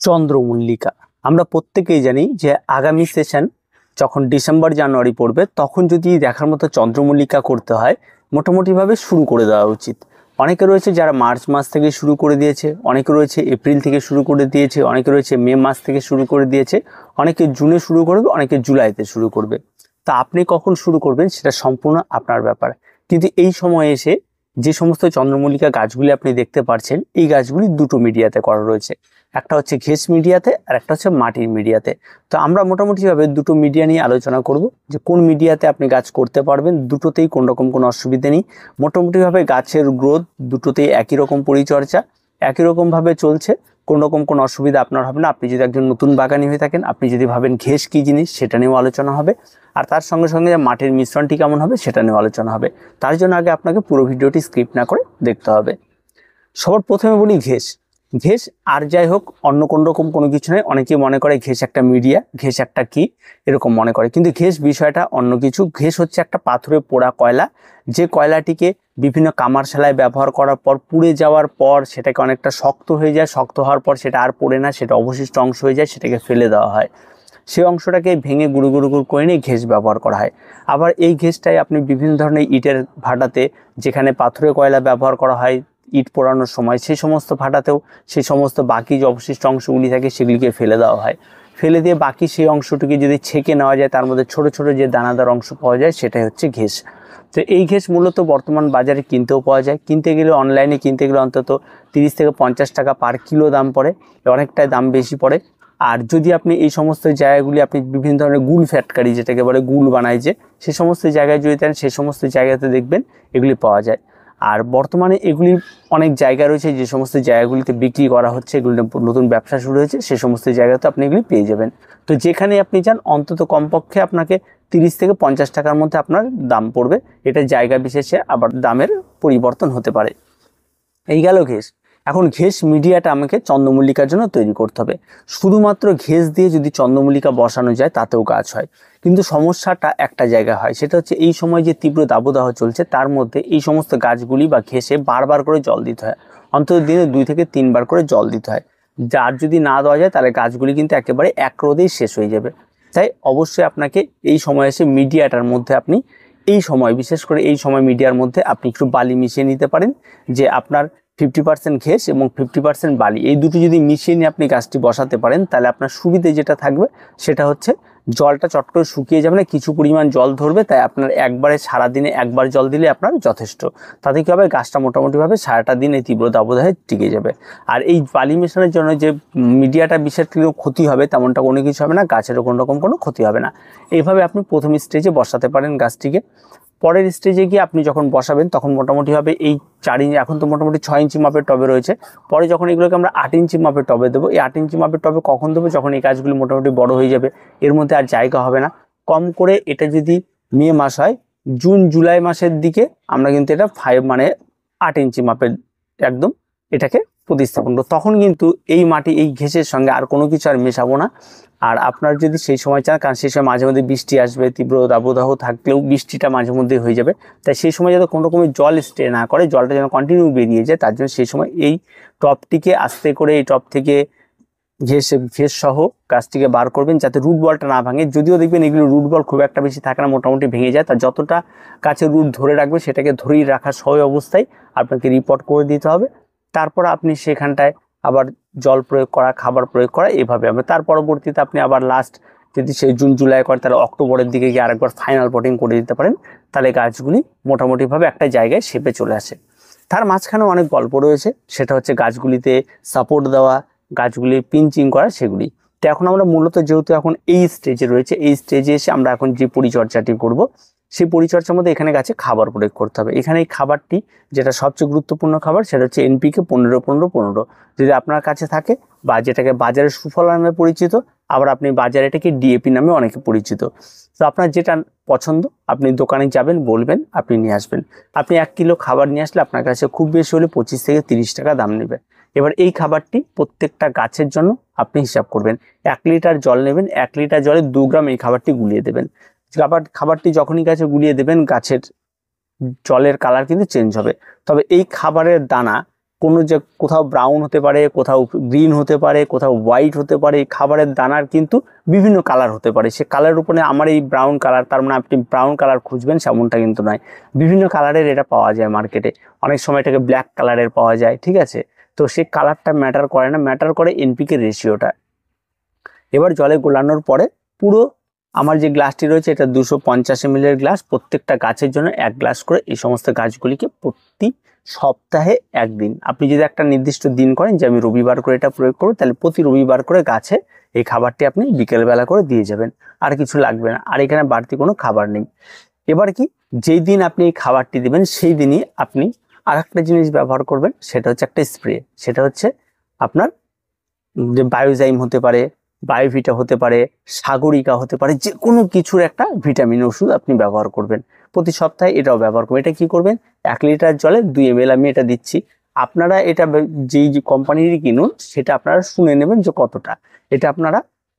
চন্দ্রমল্লিকা। আমরা প্রত্যেকেই জানি যে আগামী সেশন যখন ডিসেম্বর জানুয়ারি পড়বে তখন যদি দেখার মতো চন্দ্রমল্লিকা করতে হয় মোটামুটিভাবে শুরু করে দেওয়া উচিত। অনেকে রয়েছে যারা মার্চ মাস থেকে শুরু করে দিয়েছে, অনেকে রয়েছে এপ্রিল থেকে শুরু করে দিয়েছে, অনেকে রয়েছে মে মাস থেকে শুরু করে দিয়েছে, অনেকে জুনে শুরু করবে, অনেকে জুলাইতে শুরু করবে। তা আপনি কখন শুরু করবেন সেটা সম্পূর্ণ আপনার ব্যাপার। কিন্তু এই সময়ে এসে যে সমস্ত চন্দ্রমল্লিকা গাছগুলি আপনি দেখতে পাচ্ছেন, এই গাছগুলি দুটো মিডিয়াতে করা রয়েছে। একটা হচ্ছে ঘেস মিডিয়াতে আর একটা হচ্ছে মাটির মিডিয়াতে। তো আমরা মোটামুটিভাবে দুটো মিডিয়া নিয়ে আলোচনা করব যে কোন মিডিয়াতে আপনি গাছ করতে পারবেন। দুটোতেই কোন রকম কোনো অসুবিধা নেই। মোটামুটিভাবে গাছের গ্রোথ দুটোতেই একই রকম পরিচর্যা, একই রকমভাবে চলছে, কোনো রকম কোনো অসুবিধা আপনার হবে না। আপনি যদি একজন নতুন বাগানি হয়ে থাকেন, আপনি যদি ভাবেন ঘেস কী জিনিস সেটা নিয়েও আলোচনা হবে, আর তার সঙ্গে সঙ্গে মাটির মিশ্রণটি কেমন হবে সেটা নিয়েও আলোচনা হবে। তার জন্য আগে আপনাকে পুরো ভিডিওটি স্কিপ না করে দেখতে হবে। সবার প্রথমে বলি ঘেস। ঘেস আর যাই হোক অন্য কোনো রকম কোনো কিছু নয়। অনেকেই মনে করে ঘেস একটা মিডিয়া, ঘেস একটা কি এরকম মনে করে, কিন্তু ঘেস বিষয়টা অন্য কিছু। ঘেস হচ্ছে একটা পাথরে পোড়া কয়লা, যে কয়লাটিকে বিভিন্ন কামারশালায় ব্যবহার করার পর পুড়ে যাওয়ার পর সেটাকে অনেকটা শক্ত হয়ে যায়। শক্ত হওয়ার পর সেটা আর পড়ে না, সেটা অবশিষ্ট অংশ হয়ে যায়, সেটাকে ফেলে দেওয়া হয়। সেই অংশটাকে ভেঙে গুঁড়ো গুঁড়ো করে নিয়ে ঘেস ব্যবহার করা হয়। আবার এই ঘেসটাই আপনি বিভিন্ন ধরনের ইটের ভাটাতে, যেখানে পাথরের কয়লা ব্যবহার করা হয় ইট পোড়ানোর সময়, সেই সমস্ত ভাটাতেও সেই সমস্ত বাকি যে অবশিষ্ট অংশগুলি থাকে সেগুলিকে ফেলে দেওয়া হয়। ফেলে দিয়ে বাকি সেই অংশটিকে যদি ছেঁকে নেওয়া যায়, তার মধ্যে ছোট ছোট যে দানাদার অংশ পাওয়া যায় সেটাই হচ্ছে ঘেস। তো এই ঘেস মূলত বর্তমান বাজারে কিনতেও পাওয়া যায়। কিনতে গেলে অনলাইনে কিনতে গেলে অন্তত 30 থেকে 50 টাকা পার কিলো দাম পড়ে, অনেকটাই দাম বেশি পড়ে। আর যদি আপনি এই সমস্ত জায়গাগুলি আপনি বিভিন্ন ধরনের গুল ফ্যাক্টরি, যেটাকে বলে গুল বানায় যে, সে সমস্ত জায়গায় যদি দেন সেই সমস্ত জায়গাতে দেখবেন এগুলি পাওয়া যায়। আর বর্তমানে এগুলির অনেক জায়গা রয়েছে যে সমস্ত জায়গাগুলিতে বিক্রি করা হচ্ছে, এগুলি নতুন ব্যবসা শুরু হয়েছে, সে সমস্ত জায়গাতে আপনি এগুলি পেয়ে যাবেন। তো যেখানে আপনি যান অন্তত কমপক্ষে আপনাকে 30 থেকে 50 টাকার মধ্যে আপনার দাম পড়বে। এটা জায়গা বিশেষে আবার দামের পরিবর্তন হতে পারে। এই গেল ঘেস। এখন ঘেস মিডিয়াটা আমাকে চন্দ্রমল্লিকার জন্য তৈরি করতে হবে। শুধুমাত্র ঘেস দিয়ে যদি চন্দ্রমল্লিকা বসানো যায় তাতেও গাছ হয়, কিন্তু সমস্যাটা একটা জায়গায় হয়, সেটা হচ্ছে এই সময় যে তীব্র দাবদাহ চলছে তার মধ্যে এই সমস্ত গাছগুলি বা ঘেসে বারবার করে জল দিতে হয়। অন্তত দিনে 2 থেকে 3 বার করে জল দিতে হয়। যার যদি না দেওয়া যায় তাহলে গাছগুলি কিন্তু একেবারে এক রোদেই শেষ হয়ে যাবে। তাই অবশ্যই আপনাকে এই সময় এসে মিডিয়াটার মধ্যে আপনি এই সময়, বিশেষ করে এই সময় মিডিয়ার মধ্যে আপনি একটু বালি মিশিয়ে নিতে পারেন। যে আপনার 50% ঘেস এবং 50% বালি, এই দুটো যদি মিশিয়ে নিয়ে আপনি গাছটি বসাতে পারেন তাহলে আপনার সুবিধে যেটা থাকবে সেটা হচ্ছে জলটা চট করে শুকিয়ে যাবে না, কিছু পরিমাণ জল ধরবে। তাই আপনার একবারে সারাদিনে একবার জল দিলে আপনার যথেষ্ট। তাতে কী হবে, গাছটা মোটামুটিভাবে সারাটা দিন এই তীব্র দাবদাহে টিকে যাবে। আর এই বালি মেশানোর জন্য যে মিডিয়াটা বিশেষ কিছু ক্ষতি হবে তেমনটা কোনো কিছু হবে না, গাছেরও কোনো রকম কোনো ক্ষতি হবে না। এইভাবে আপনি প্রথম স্টেজে বসাতে পারেন গাছটিকে। পরের স্টেজে গিয়ে আপনি যখন বসাবেন তখন মোটামুটিভাবে এই 4 ইঞ্চি, এখন তো মোটামুটি 6 ইঞ্চি মাপের টবে রয়েছে, পরে যখন এগুলোকে আমরা 8 ইঞ্চি মাপের টবে দেবো। এই 8 ইঞ্চি মাপের টবে কখন দেবো, যখন এই গাছগুলি মোটামুটি বড় হয়ে যাবে, এর মধ্যে আর জায়গা হবে না। কম করে এটা যদি মে মাস হয়, জুন জুলাই মাসের দিকে আমরা কিন্তু এটা 8 ইঞ্চি মাপের একদম এটাকে প্রতিস্থাপন করবো। তখন কিন্তু এই মাটি এই ঘেঁসের সঙ্গে আর কোনো কিছু আর মেশাবো না। আর আপনার যদি সেই সময় চান, কারণ সেই সময় মাঝে মধ্যে বৃষ্টি আসবে, তীব্র দাবদাহ থাকলেও বৃষ্টিটা মাঝে মধ্যে হয়ে যাবে, তাই সেই সময় যাতে কোনো রকমের জল স্টে না করে, জলটা যেন কন্টিনিউ বেরিয়ে যায়, তার জন্য সেই সময় এই টবটিকে আস্তে করে এই টব থেকে ঘেস সহ গাছটিকে বার করবেন যাতে রুট বলটা না ভাঙে। যদিও দেখবেন এগুলো রুট বল খুব একটা বেশি থাকে না, মোটামুটি ভেঙে যায়। তার যতটা গাছের রুট ধরে রাখবে সেটাকে ধরেই রাখা সহ অবস্থায় আপনাকে রিপোর্ট করে দিতে হবে। তারপর আপনি সেখানটায় আবার জল প্রয়োগ করা, খাবার প্রয়োগ করা, এভাবে হবে। তার পরবর্তীতে আপনি আবার লাস্ট যদি সেই জুন জুলাই করে তাহলে অক্টোবরের দিকে গিয়ে আরেকবার ফাইনাল পটিং করে দিতে পারেন। তাহলে গাছগুলি মোটামুটিভাবে একটা জায়গায় শেপে চলে আসে। তার মাঝখানেও অনেক গল্প রয়েছে, সেটা হচ্ছে গাছগুলিতে সাপোর্ট দেওয়া, গাছগুলি পিঞ্চিং করা, সেগুলি। তো এখন আমরা মূলত যেহেতু এখন এই স্টেজে রয়েছে, এই স্টেজে এসে আমরা এখন যে পরিচর্যাটি করব সেই পরিচর্যার মধ্যে এখানে গাছে খাবার প্রয়োগ করতে হবে। এখানে এই খাবারটি যেটা সবচেয়ে গুরুত্বপূর্ণ খাবার সেটা হচ্ছে NPK 15-15-15, যদি আপনার কাছে থাকে, বা যেটাকে বাজারে সুফল নামে পরিচিত, আবার আপনি বাজারে এটাকে DAP নামে অনেকে পরিচিত। তো আপনার যেটা পছন্দ আপনি দোকানে যাবেন, বলবেন, আপনি নিয়ে আসবেন। আপনি 1 কিলো খাবার নিয়ে আসলে আপনার কাছে খুব বেশি হলে 25 থেকে 30 টাকা দাম নেবে। এবার এই খাবারটি প্রত্যেকটা গাছের জন্য আপনি হিসাব করবেন। 1 লিটার জল নেবেন, 1 লিটার জলে 2 গ্রাম এই খাবারটি গুলিয়ে দেবেন। খাবারটি যখনই গাছে গুলিয়ে দেবেন গাছের জলের কালার কিন্তু চেঞ্জ হবে। তবে এই খাবারের দানা কোনো যে কোথাও ব্রাউন হতে পারে, কোথাও গ্রিন হতে পারে, কোথাও হোয়াইট হতে পারে। খাবারের দানার কিন্তু বিভিন্ন কালার হতে পারে। সে কালারের উপরে আমার এই ব্রাউন কালার, তার মানে আপনি ব্রাউন কালার খুঁজবেন সেমনটা কিন্তু নয়। বিভিন্ন কালারের এটা পাওয়া যায় মার্কেটে, অনেক সময় এটাকে ব্ল্যাক কালারের পাওয়া যায়, ঠিক আছে। তো সেই কালারটা ম্যাটার করে না, ম্যাটার করে এনপিকে রেশিওটা। এবার জলে গোলানোর পরে পুরো আমার যে গ্লাসটি রয়েছে এটা 250 ml এর গ্লাস, প্রত্যেকটা গাছের জন্য 1 গ্লাস করে এই সমস্ত গাছগুলিকে প্রতি সপ্তাহে একদিন, আপনি যদি একটা নির্দিষ্ট দিন করেন যে আমি রবিবার করে এটা প্রয়োগ করব, তাহলে প্রতি রবিবার করে গাছে এই খাবারটি আপনি বিকেলবেলা করে দিয়ে যাবেন, আর কিছু লাগবে না। আর এখানে বাড়তি কোনো খাবার নেই। এবার কি, যেই দিন আপনি এই খাবারটি দিবেন সেই দিনই আপনি আর একটা জিনিস ব্যবহার করবেন, সেটা হচ্ছে একটা স্প্রে। সেটা হচ্ছে আপনার যে বায়োজাইম হতে পারে, বায়োভিটা হতে পারে, সাগরিকা হতে পারে, যে কোনো কিছুর একটা ভিটামিন ওষুধ আপনি ব্যবহার করবেন প্রতি সপ্তাহে। এটাও ব্যবহার করবেন। এটা কি করবেন, 1 লিটার জলে 2 ml আমি এটা দিচ্ছি। আপনারা এটা যেই কোম্পানিরই কিনুন সেটা আপনারা শুনে নেবেন যে কতটা, এটা আপনারা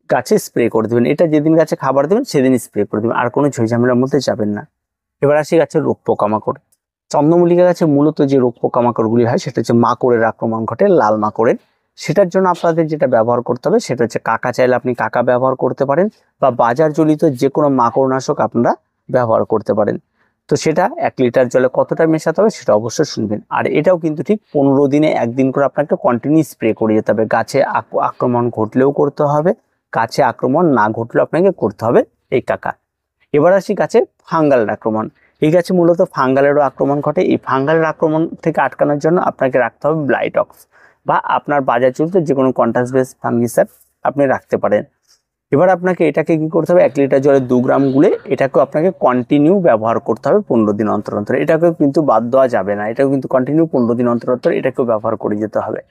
গাছে স্প্রে করে দেবেন। এটা যেদিন গাছে খাবার দেবেন সেদিন স্প্রে করে দেবেন, আর কোনো ঝামেলার মধ্যে যাবেন না। এবার আসি গাছের রোগ পোকামাকড়। চন্দ্রমল্লিকা গাছে মূলত যে রোগ পোকামাকড়গুলি হয় সেটা হচ্ছে মাকড়ের আক্রমণ ঘটে, লাল মাকড়ের। সেটার জন্য আপনাদের যেটা ব্যবহার করতে হবে সেটা হচ্ছে কাকা। চাইলে আপনি কাকা ব্যবহার করতে পারেন, বা বাজার জলিত যে কোনো মাকড়নাশক আপনারা ব্যবহার করতে পারেন। তো সেটা 1 লিটার জলে কতটা মেশাতে হবে সেটা অবশ্যই শুনবেন। আর এটাও কিন্তু ঠিক 15 দিনে একদিন করে আপনাকে কন্টিনিউ স্প্রে করে যেতে হবে। গাছে আক্রমণ ঘটলেও করতে হবে, গাছে আক্রমণ না ঘটলেও আপনাকে করতে হবে এই কাকা। এবার আসি গাছে ফাঙ্গাল আক্রমণ। এই গাছে মূলত ফাঙ্গালেরও আক্রমণ ঘটে। এই ফাঙ্গালের আক্রমণ থেকে আটকানোর জন্য আপনাকে রাখতে হবে ব্লাইটক্স, বা আপনার বাজার চলতে যে কোনো কন্টাস বেস ফাঙ্গিসাইড আপনি রাখতে পারেন। এবার আপনাকে এটাকে কি করতে হবে, 1 লিটার জলে 2 গ্রাম গুলে এটাকেও আপনাকে কন্টিনিউ ব্যবহার করতে হবে 15 দিন অন্তর অন্তর। এটাকেও কিন্তু বাদ দেওয়া যাবে না, এটাও কিন্তু কন্টিনিউ 15 দিন অন্তর অন্তর এটাকেও ব্যবহার করে যেতে হবে।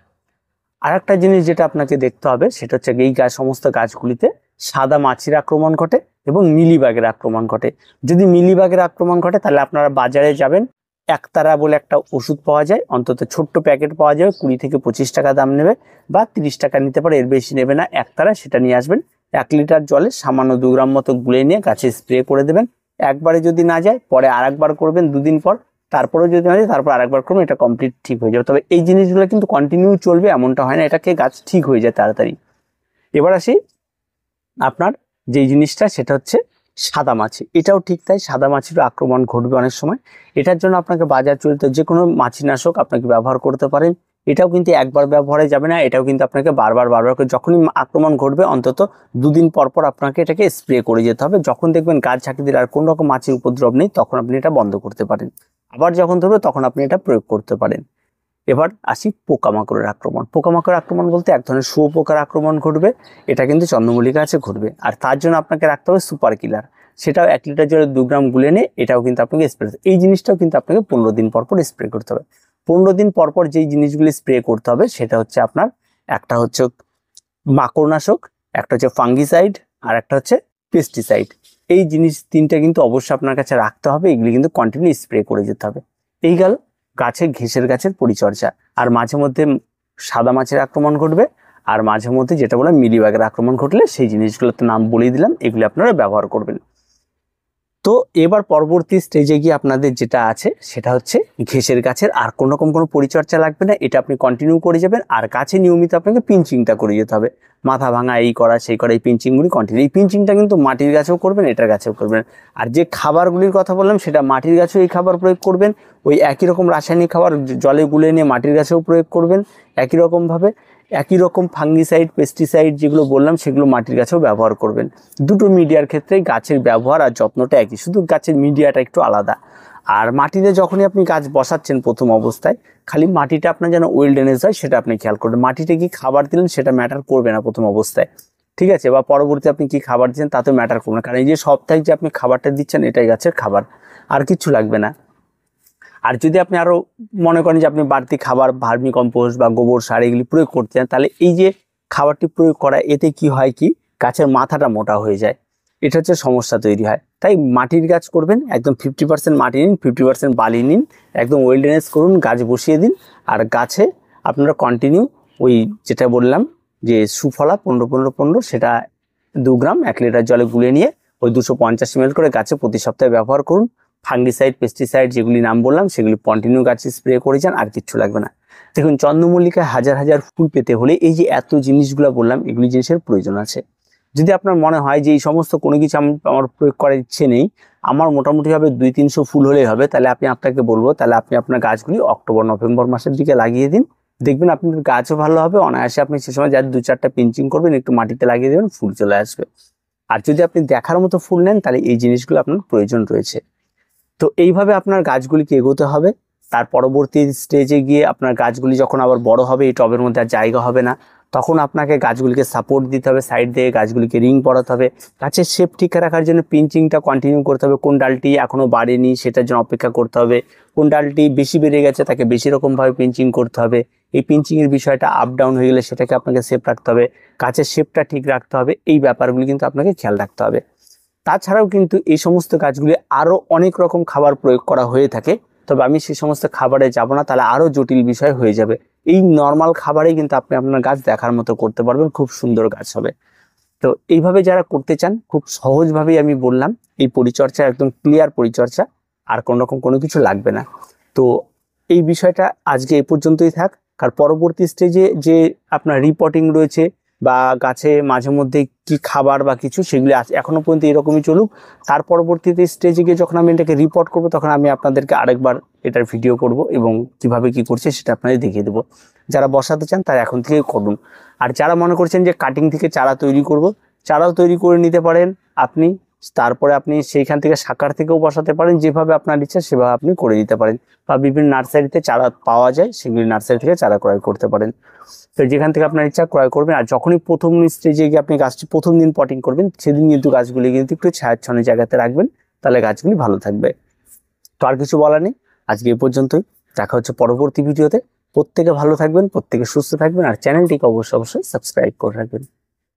আর একটা জিনিস যেটা আপনাকে দেখতে হবে সেটা হচ্ছে এই সমস্ত গাছগুলিতে সাদা মাছির আক্রমণ ঘটে এবং মিলিবাগের আক্রমণ ঘটে। যদি মিলিবাগের আক্রমণ ঘটে তাহলে আপনারা বাজারে যাবেন, একতারা বলে একটা ওষুধ পাওয়া যায়, অন্তত ছোট্ট প্যাকেট পাওয়া যাবে, 20 থেকে 25 টাকা দাম নেবে, বা 30 টাকা নিতে পারে, এর বেশি নেবে না। একতারা সেটা নিয়ে আসবেন, 1 লিটার জলে সামান্য 2 গ্রাম মতো গুলে নিয়ে গাছে স্প্রে করে দেবেন। একবারে যদি না যায় পরে আরেকবার করবেন 2 দিন পর, তারপরেও যদি না যায় তারপর আরেকবার করবেন, এটা কমপ্লিট ঠিক হয়ে যাবে। তবে এই জিনিসগুলো কিন্তু কন্টিনিউ চলবে এমনটা হয় না, এটাকে গাছ ঠিক হয়ে যায় তাড়াতাড়ি। এবার আসি আপনার যেই জিনিসটা সেটা হচ্ছে সাদা মাছি। এটাও ঠিক তাই, সাদা মাছির আক্রমণ ঘটবে অনেক সময়। এটার জন্য আপনাকে বাজার চলতে যে কোনো মাছিনাশক আপনাকে ব্যবহার করতে পারেন। এটাও কিন্তু একবার ব্যবহারে যাবে না, এটাও কিন্তু আপনাকে বারবার করে যখনই আক্রমণ ঘটবে অন্তত 2 দিন পর পর আপনাকে এটাকে স্প্রে করে যেতে হবে। যখন দেখবেন গাছ ঝাঁকি দিলে আর কোনো রকম মাছির উপদ্রব নেই তখন আপনি এটা বন্ধ করতে পারেন। আবার যখন ধরবে তখন আপনি এটা প্রয়োগ করতে পারেন। এবার আসি পোকামাকড়ের আক্রমণ। পোকামাকড়ের আক্রমণ বলতে এক ধরনের শুয়োপোকার আক্রমণ ঘটবে, এটা কিন্তু চন্দ্রমল্লিকা গাছে ঘটবে। আর তার জন্য আপনাকে রাখতে হবে সুপার কিলার, সেটাও 1 লিটার জলে 2 গ্রাম গুলে নিয়ে এটাও কিন্তু আপনাকে স্প্রে, এই জিনিসটাও কিন্তু আপনাকে 15 দিন পর পর স্প্রে করতে হবে। 15 দিন পর পর যেই জিনিসগুলি স্প্রে করতে হবে সেটা হচ্ছে আপনার একটা হচ্ছে মাকড়নাশক, একটা হচ্ছে ফাঙ্গিসাইড, আর একটা হচ্ছে পেস্টিসাইড। এই জিনিস 3টা কিন্তু অবশ্যই আপনার কাছে রাখতে হবে, এগুলি কিন্তু কন্টিনিউ স্প্রে করে যেতে হবে। এই গেল গাছের ঘেঁষের গাছের পরিচর্যা। আর মাঝে মধ্যে সাদা মাছের আক্রমণ ঘটবে, আর মাঝে মধ্যে যেটা বলে মিলিবাগের আক্রমণ ঘটলে সেই জিনিসগুলোতে নাম বলে দিলাম, এগুলি আপনারা ব্যবহার করবেন। তো এবার পরবর্তী স্টেজে গিয়ে আপনাদের যেটা আছে সেটা হচ্ছে ঘেঁষের গাছের আর কোনো রকম কোনো পরিচর্যা লাগবে না, এটা আপনি কন্টিনিউ করে যাবেন। আর গাছে নিয়মিত আপনাকে পিঞ্চিংটা করে যেতে হবে, মাথা ভাঙা এই করা সেই করা, এই পিঞ্চিংগুলি কন্টিনিউ। এই পিঞ্চিংটা কিন্তু মাটির গাছেও করবেন, এটার গাছেও করবেন। আর যে খাবারগুলির কথা বললাম সেটা মাটির গাছেও এই খাবার প্রয়োগ করবেন, ওই একই রকম রাসায়নিক খাবার জলে গুলে নিয়ে মাটির গাছেও প্রয়োগ করবেন একই রকমভাবে। একই রকম ফাঙ্গিসাইড পেস্টিসাইড যেগুলো বললাম সেগুলো মাটির গাছেও ব্যবহার করবেন। দুটো মিডিয়ার ক্ষেত্রে গাছের ব্যবহার আর যত্নটা একই, শুধু গাছের মিডিয়াটা একটু আলাদা। আর মাটিতে যখনই আপনি গাছ বসাচ্ছেন প্রথম অবস্থায় খালি মাটিটা আপনার যেন ওয়েল ড্রেনেজ হয় সেটা আপনি খেয়াল করবেন। মাটিতে কি খাবার দিলেন সেটা ম্যাটার করবে না প্রথম অবস্থায়, ঠিক আছে, বা পরবর্তী আপনি কি খাবার দিচ্ছেন তাতে ম্যাটার করবে না, কারণ এই যে সপ্তাহে যে আপনি খাবারটা দিচ্ছেন এটাই গাছের খাবার, আর কিছু লাগবে না। আর যদি আপনি আরও মনে করেন যে আপনি বাড়তি খাবার ভার্মি কম্পোস্ট বা গোবর সার এগুলি প্রয়োগ করতে চান, তাহলে এই যে খাবারটি প্রয়োগ করা এতে কি হয় কি গাছের মাথাটা মোটা হয়ে যায়, এটা হচ্ছে সমস্যা তৈরি হয়। তাই মাটির গাছ করবেন একদম 50% মাটি নিন, 50% বালি নিন, একদম ওয়েল ড্রেনেজ করুন, গাছ বসিয়ে দিন। আর গাছে আপনারা কন্টিনিউ ওই যেটা বললাম যে সুফলা 15-15-15 সেটা 2 গ্রাম 1 লিটার জলে গুলে নিয়ে ওই 250 ml করে গাছে প্রতি সপ্তাহে ব্যবহার করুন। ফাঙ্গিসাইড পেস্টিসাইড যেগুলি নাম বললাম সেগুলি কন্টিনিউ গাছে স্প্রে করে যান, আর কিচ্ছু লাগবে না। দেখুন, চন্দ্রমল্লিকায় হাজার হাজার ফুল পেতে হলে এই যে এত জিনিসগুলো বললাম, এগুলি জিনিসের প্রয়োজন আছে। যদি আপনার মনে হয় যে এই সমস্ত কোনো কিছু আমার প্রয়োগ করার ইচ্ছে নেই, আমার মোটামুটিভাবে 200-300 ফুল হলেই হবে, তাহলে আপনাকে বলবো তাহলে আপনি আপনার গাছগুলি অক্টোবর-নভেম্বর মাসের দিকে লাগিয়ে দিন। দেখবেন আপনার গাছও ভালো হবে, অনায়াসে আপনি সে সময় যার 2-4টা পিঞ্চিং করবেন, একটু মাটিতে লাগিয়ে দেবেন, ফুল চলে আসবে। আর যদি আপনি দেখার মতো ফুল নেন, তাহলে এই জিনিসগুলো আপনার প্রয়োজন রয়েছে। তো এইভাবে আপনার গাছগুলিকে এগোতে হবে। তার পরবর্তী স্টেজে গিয়ে আপনার গাছগুলি যখন আবার বড় হবে, এই টবের মধ্যে আর জায়গা হবে না, তখন আপনাকে গাছগুলিকে সাপোর্ট দিতে হবে, সাইড দিয়ে গাছগুলিকে রিং পরাতে হবে। গাছের শেপ ঠিক রাখার জন্য পিঞ্চিংটা কন্টিনিউ করতে হবে। কোন ডালটি এখনও বাড়েনি সেটার জন্য অপেক্ষা করতে হবে, কোন ডালটি বেশি বেড়ে গেছে তাকে বেশি রকমভাবে পিঞ্চিং করতে হবে। এই পিঞ্চিংয়ের বিষয়টা আপ ডাউন হয়ে গেলে সেটাকে আপনাকে শেপ রাখতে হবে, গাছের শেপটা ঠিক রাখতে হবে। এই ব্যাপারগুলি কিন্তু আপনাকে খেয়াল রাখতে হবে। তাছাড়াও কিন্তু এই সমস্ত গাছগুলি আরও অনেক রকম খাবার প্রয়োগ করা হয়ে থাকে, তবে আমি সেই সমস্ত খাবারে যাব না, তাহলে আরও জটিল বিষয় হয়ে যাবে। এই নর্মাল খাবারেই কিন্তু আপনি আপনার গাছ দেখার মতো করতে পারবেন, খুব সুন্দর গাছ হবে। তো এইভাবে যারা করতে চান, খুব সহজভাবেই আমি বললাম, এই পরিচর্যা একদম ক্লিয়ার পরিচর্যা, আর কোনো রকম কোনো কিছু লাগবে না। তো এই বিষয়টা আজকে এই পর্যন্তই থাক। কারণ পরবর্তী স্টেজে যে আপনার রিপোর্টিং রয়েছে বা গাছে মাঝে মধ্যে কি খাবার বা কিছু, সেগুলি এখনো পর্যন্ত এরকমই চলুক। তার পরবর্তীতে স্টেজে গিয়ে যখন আমি এটাকে রিপোর্ট করব, তখন আমি আপনাদেরকে আরেকবার এটার ভিডিও করব এবং কিভাবে কি করছে সেটা আপনাদের দেখিয়ে দেবো। যারা বসাতে চান তারা এখন থেকে করুন। আর যারা মনে করছেন যে কাটিং থেকে চারা তৈরি করব, চারাও তৈরি করে নিতে পারেন আপনি। তারপরে আপনি সেইখান থেকে সাকার থেকেও বসাতে পারেন, যেভাবে আপনার ইচ্ছা সেভাবে আপনি করে দিতে পারেন। বা বিভিন্ন নার্সারিতে চারা পাওয়া যায়, সেগুলি নার্সারি থেকে চারা ক্রয় করতে পারেন। তো যেখান থেকে আপনার ইচ্ছা ক্রয় করবেন। আর যখনই প্রথম স্টেজে গিয়ে আপনি গাছটি প্রথম দিন পটিং করবেন, সেদিন কিন্তু গাছগুলি কিন্তু একটু ছায়াচ্ছন্ন জায়গাতে রাখবেন, তাহলে গাছগুলি ভালো থাকবে। তো আর কিছু বলার নেই, আজকে এই পর্যন্তই। দেখা হচ্ছে পরবর্তী ভিডিওতে। প্রত্যেকে ভালো থাকবেন, প্রত্যেকে সুস্থ থাকবেন, আর চ্যানেলটিকে অবশ্যই সাবস্ক্রাইব করে রাখবেন।